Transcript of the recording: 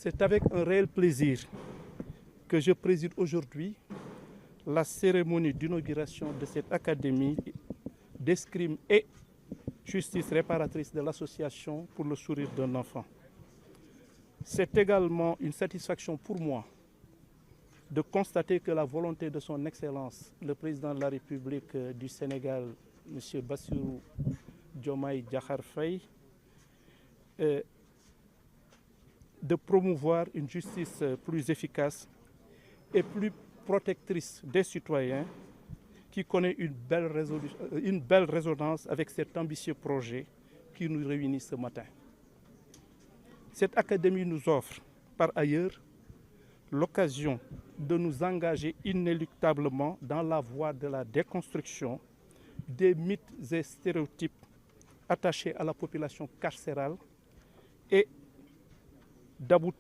C'est avec un réel plaisir que je préside aujourd'hui la cérémonie d'inauguration de cette académie d'escrime et justice réparatrice de l'association pour le sourire d'un enfant. C'est également une satisfaction pour moi de constater que la volonté de son Excellence, le président de la République du Sénégal, M. Bassirou Diomaye Diakhar Faye, de promouvoir une justice plus efficace et plus protectrice des citoyens, qui connaît une belle résonance avec cet ambitieux projet qui nous réunit ce matin. Cette académie nous offre, par ailleurs, l'occasion de nous engager inéluctablement dans la voie de la déconstruction des mythes et stéréotypes attachés à la population carcérale et d'aboutir